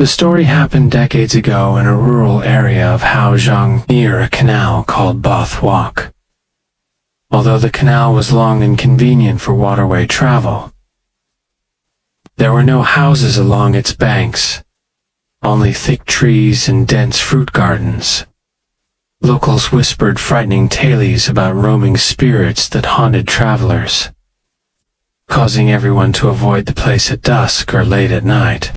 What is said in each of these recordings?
The story happened decades ago in a rural area of Hau Giang near a canal called Ba Thuoc. Although the canal was long and convenient for waterway travel, there were no houses along its banks, only thick trees and dense fruit gardens. Locals whispered frightening tales about roaming spirits that haunted travelers, causing everyone to avoid the place at dusk or late at night.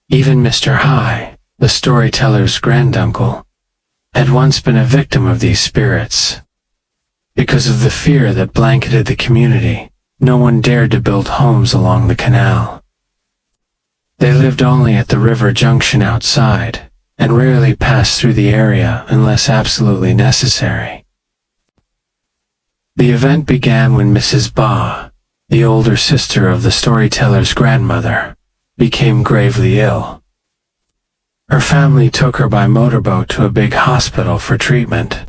Even Mr. Hai, the storyteller's granduncle, had once been a victim of these spirits. Because of the fear that blanketed the community, no one dared to build homes along the canal. They lived only at the river junction outside, and rarely passed through the area unless absolutely necessary. The event began when Mrs. Ba, the older sister of the storyteller's grandmother, became gravely ill. Her family took her by motorboat to a big hospital for treatment.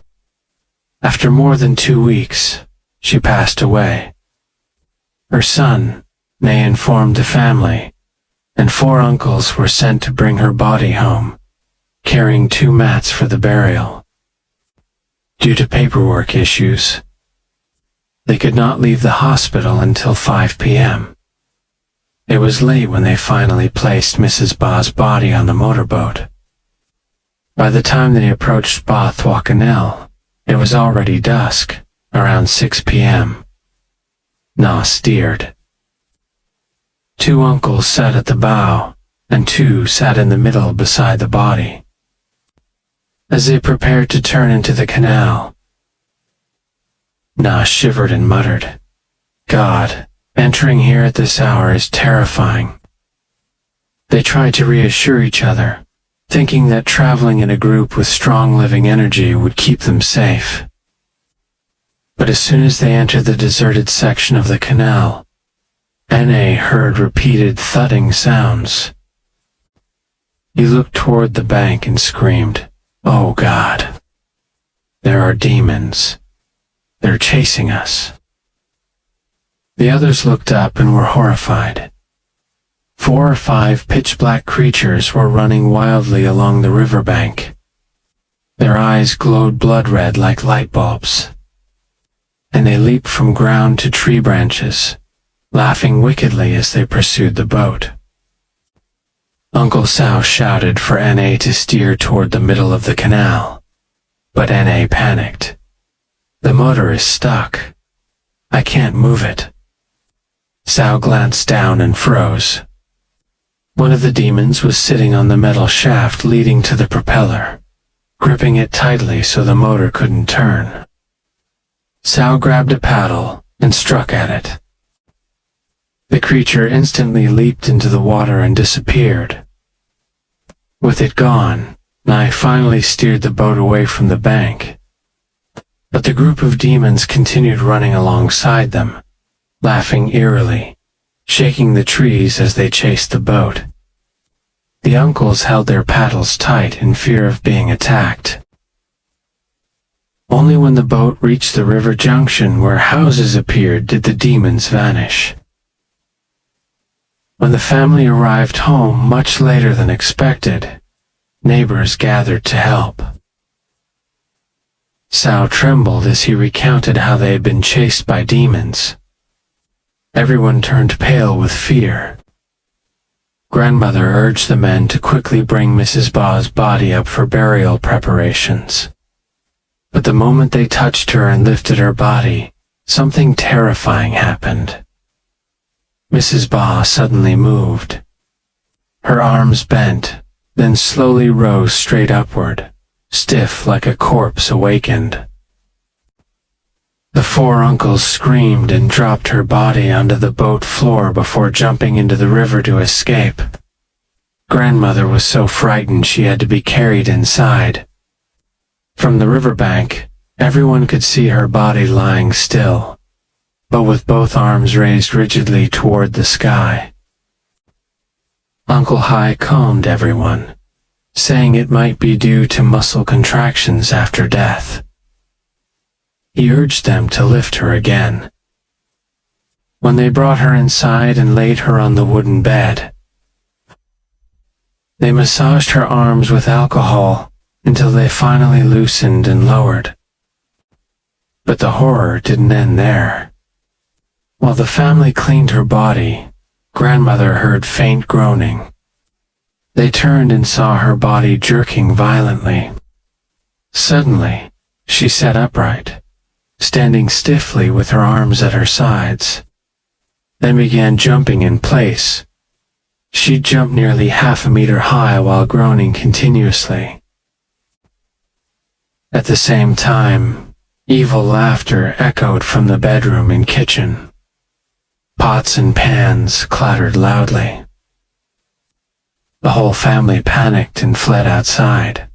After more than 2 weeks, she passed away. Her son, Nay, informed the family, and 4 uncles were sent to bring her body home, carrying 2 mats for the burial. Due to paperwork issues, they could not leave the hospital until 5 p.m. It was late when they finally placed Mrs. Ba's body on the motorboat. By the time they approached Ba Thuoc Canal, it was already dusk, around 6 p.m. Na steered. 2 uncles sat at the bow, and 2 sat in the middle beside the body. As they prepared to turn into the canal, Na shivered and muttered, "God, entering here at this hour is terrifying." They tried to reassure each other, thinking that traveling in a group with strong living energy would keep them safe. But as soon as they entered the deserted section of the canal, N.A. heard repeated thudding sounds. He looked toward the bank and screamed, "Oh God! There are demons. They're chasing us." The others looked up and were horrified. 4 or 5 pitch-black creatures were running wildly along the riverbank. Their eyes glowed blood-red like light bulbs, and they leaped from ground to tree branches, laughing wickedly as they pursued the boat. Uncle Sao shouted for N.A. to steer toward the middle of the canal, but N.A. panicked. "The motor is stuck. I can't move it." Sao glanced down and froze. One of the demons was sitting on the metal shaft leading to the propeller, gripping it tightly so the motor couldn't turn. Sao grabbed a paddle and struck at it. The creature instantly leaped into the water and disappeared. With it gone, Nai finally steered the boat away from the bank. But the group of demons continued running alongside them, laughing eerily, shaking the trees as they chased the boat. The uncles held their paddles tight in fear of being attacked. Only when the boat reached the river junction where houses appeared did the demons vanish. When the family arrived home much later than expected, neighbors gathered to help. Sao trembled as he recounted how they had been chased by demons. Everyone turned pale with fear. Grandmother urged the men to quickly bring Mrs. Ba's body up for burial preparations. But the moment they touched her and lifted her body, something terrifying happened. Mrs. Ba suddenly moved. Her arms bent, then slowly rose straight upward, stiff like a corpse awakened. The 4 uncles screamed and dropped her body onto the boat floor before jumping into the river to escape. Grandmother was so frightened she had to be carried inside. From the riverbank, everyone could see her body lying still, but with both arms raised rigidly toward the sky. Uncle Hai calmed everyone, saying it might be due to muscle contractions after death. He urged them to lift her again. When they brought her inside and laid her on the wooden bed, They massaged her arms with alcohol until they finally loosened and lowered. But the horror didn't end there. While the family cleaned her body, grandmother heard faint groaning. They turned and saw her body jerking violently. Suddenly, she sat upright, standing stiffly with her arms at her sides, then began jumping in place. She jumped nearly half a meter high while groaning continuously. At the same time, evil laughter echoed from the bedroom and kitchen. Pots and pans clattered loudly. The whole family panicked and fled outside.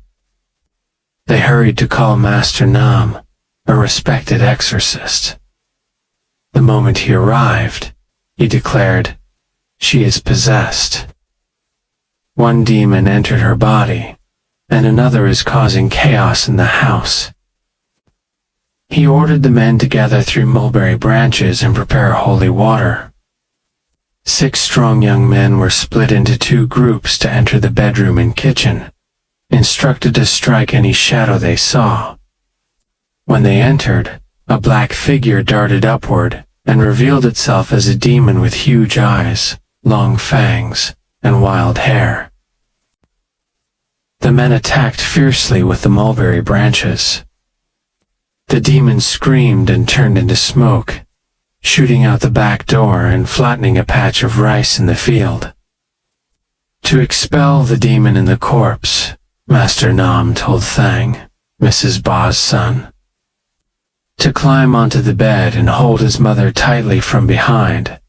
They hurried to call Master Nam, a respected exorcist. The moment he arrived, he declared, "She is possessed. One demon entered her body, and another is causing chaos in the house." He ordered the men to gather 3 mulberry branches and prepare holy water. 6 strong young men were split into 2 groups to enter the bedroom and kitchen, instructed to strike any shadow they saw. When they entered, a black figure darted upward and revealed itself as a demon with huge eyes, long fangs, and wild hair. The men attacked fiercely with the mulberry branches. The demon screamed and turned into smoke, shooting out the back door and flattening a patch of rice in the field. To expel the demon in the corpse, Master Nam told Thang, Mrs. Ba's son, to climb onto the bed and hold his mother tightly from behind.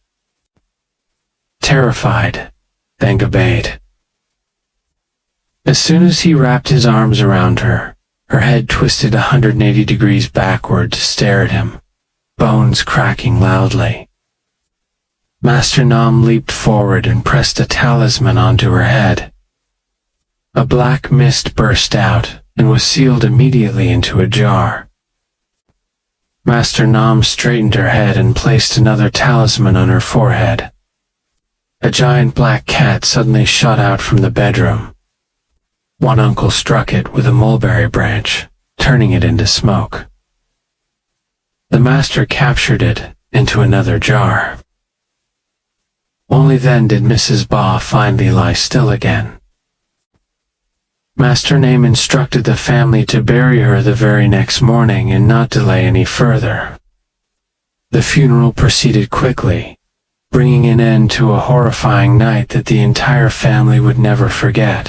Terrified, Thang obeyed. As soon as he wrapped his arms around her, her head twisted 180 degrees backward to stare at him, bones cracking loudly. Master Nam leaped forward and pressed a talisman onto her head. A black mist burst out and was sealed immediately into a jar. Master Nam straightened her head and placed another talisman on her forehead. A giant black cat suddenly shot out from the bedroom. One uncle struck it with a mulberry branch, turning it into smoke. The master captured it into another jar. Only then did Mrs. Ba finally lie still again. Master Nam instructed the family to bury her the very next morning and not delay any further. The funeral proceeded quickly, bringing an end to a horrifying night that the entire family would never forget.